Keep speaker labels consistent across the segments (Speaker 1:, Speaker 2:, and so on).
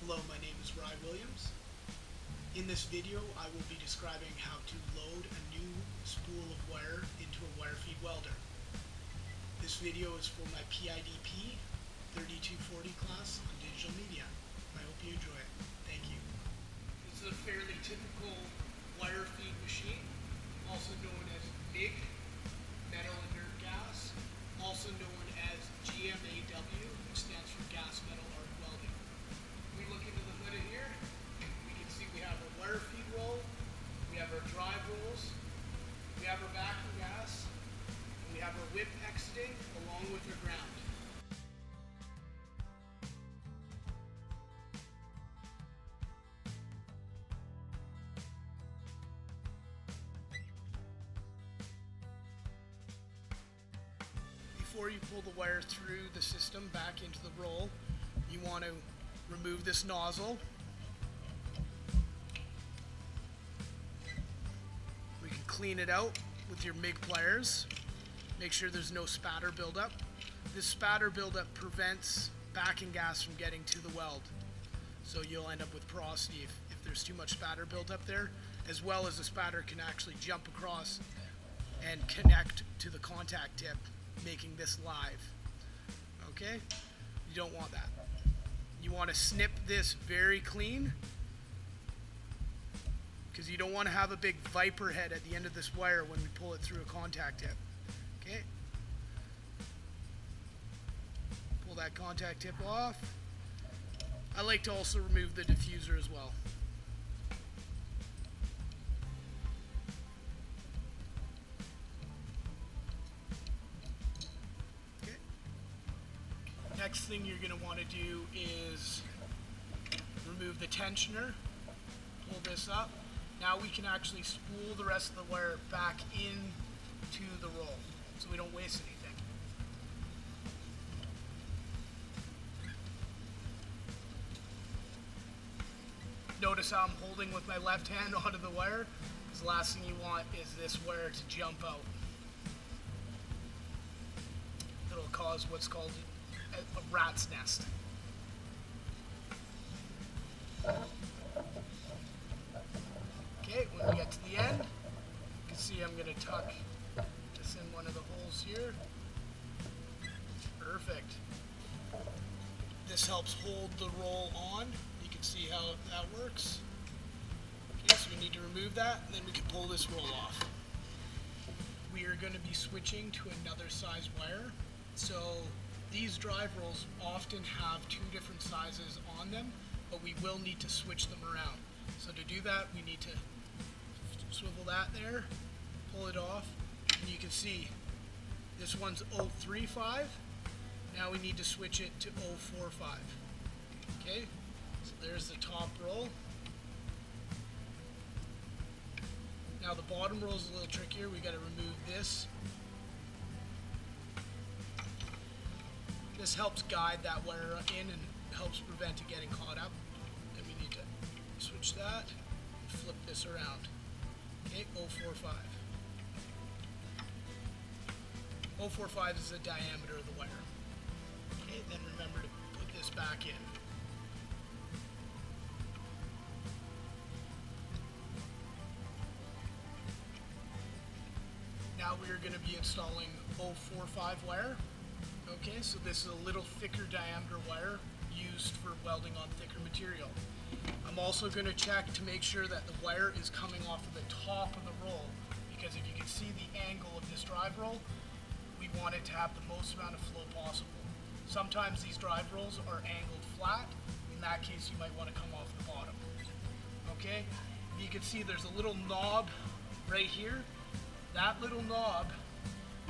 Speaker 1: Hello, my name is Rye Williams. In this video, I will be describing how to load a new spool of wire into a wire feed welder. This video is for my PIDP 3240 class on digital media. I hope you enjoy it. Thank you. This is a fairly typical wire feed machine, also known as MIG, metal inert gas, also known as GMAW, which stands for gas metal arc welding. We look into the hood here, we can see we have our wire feed roll, we have our drive rolls, we have our vacuum gas, and we have our whip exiting along with our ground. Before you pull the wire through the system back into the roll, you want to remove this nozzle. We can clean it out with your MIG pliers. Make sure there's no spatter buildup. This spatter buildup prevents backing gas from getting to the weld. So you'll end up with porosity if there's too much spatter buildup there, as well as the spatter can actually jump across and connect to the contact tip, making this live. Okay? You don't want that. You want to snip this very clean, because you don't want to have a big viper head at the end of this wire when we pull it through a contact tip. Okay? Pull that contact tip off. I like to also remove the diffuser as well. Next thing you're going to want to do is remove the tensioner, pull this up. Now we can actually spool the rest of the wire back into the roll so we don't waste anything. Notice how I'm holding with my left hand onto the wire, because the last thing you want is this wire to jump out. It'll cause what's called a rat's nest. Okay, when we get to the end, you can see I'm going to tuck this in one of the holes here. Perfect. This helps hold the roll on. You can see how that works. Okay, so we need to remove that, and then we can pull this roll off. We are going to be switching to another size wire. So these drive rolls often have two different sizes on them, but we will need to switch them around. So to do that, we need to swivel that there, pull it off, and you can see this one's 035. Now we need to switch it to 045. Okay, so there's the top roll. Now the bottom roll is a little trickier. We got to remove this. This helps guide that wire in and helps prevent it getting caught up. Then we need to switch that and flip this around. Okay, 045. 045 is the diameter of the wire. Okay, then remember to put this back in. Now we are going to be installing 045 wire. Okay, so this is a little thicker diameter wire used for welding on thicker material. I'm also going to check to make sure that the wire is coming off of the top of the roll, because if you can see the angle of this drive roll, we want it to have the most amount of flow possible. Sometimes these drive rolls are angled flat. In that case, you might want to come off the bottom. Okay, you can see there's a little knob right here. That little knob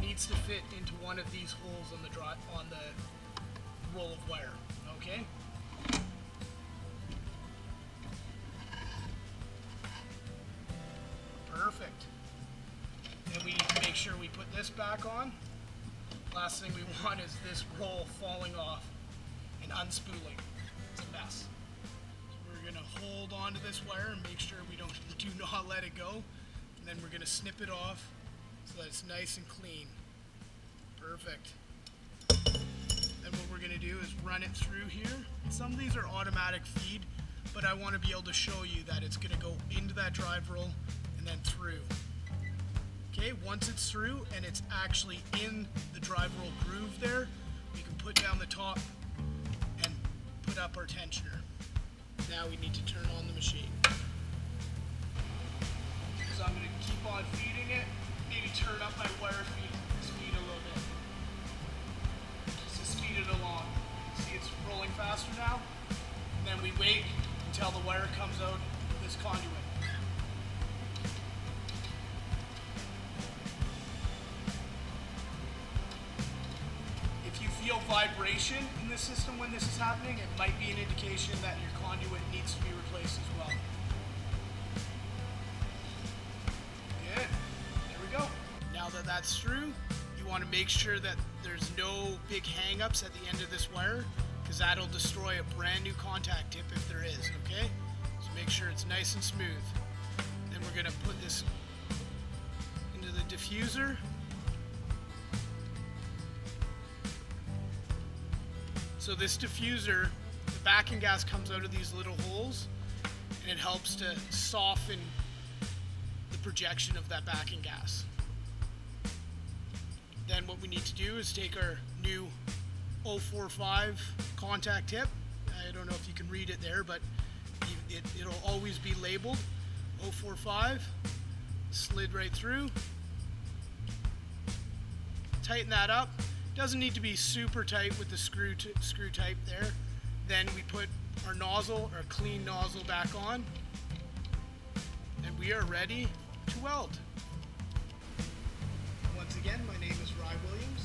Speaker 1: needs to fit into one of these holes on the roll of wire. Okay? Perfect. And we need to make sure we put this back on. Last thing we want is this roll falling off and unspooling. It's a mess. So we're going to hold on to this wire and make sure we do not let it go. And then we're going to snip it off so that it's nice and clean. Perfect. Then Then what we're going to do is run it through here. Some of these are automatic feed, but I want to be able to show you that it's going to go into that drive roll and then through. Okay, once it's through and it's actually in the drive roll groove there, we can put down the top and put up our tensioner. Now we need to turn on the machine. So I'm going to keep on feeding it. Maybe turn up my wire feed speed a little bit, just to speed it along. See, it's rolling faster now. And then we wait until the wire comes out of this conduit. If you feel vibration in the system when this is happening, it might be an indication that your conduit needs to be replaced as well. Good. There we go. Now that that's through, you want to make sure that there's no big hang-ups at the end of this wire, because that'll destroy a brand new contact tip if there is, okay? So make sure it's nice and smooth. Then we're going to put this into the diffuser. So this diffuser, the backing gas comes out of these little holes, and it helps to soften the projection of that backing gas. Then what we need to do is take our new 045 contact tip. I don't know if you can read it there, but it'll always be labeled 045. Slid right through. Tighten that up. Doesn't need to be super tight with the screw type there. Then we put our nozzle, our clean nozzle, back on, and we are ready to weld. Once again, my name is Rye Williams.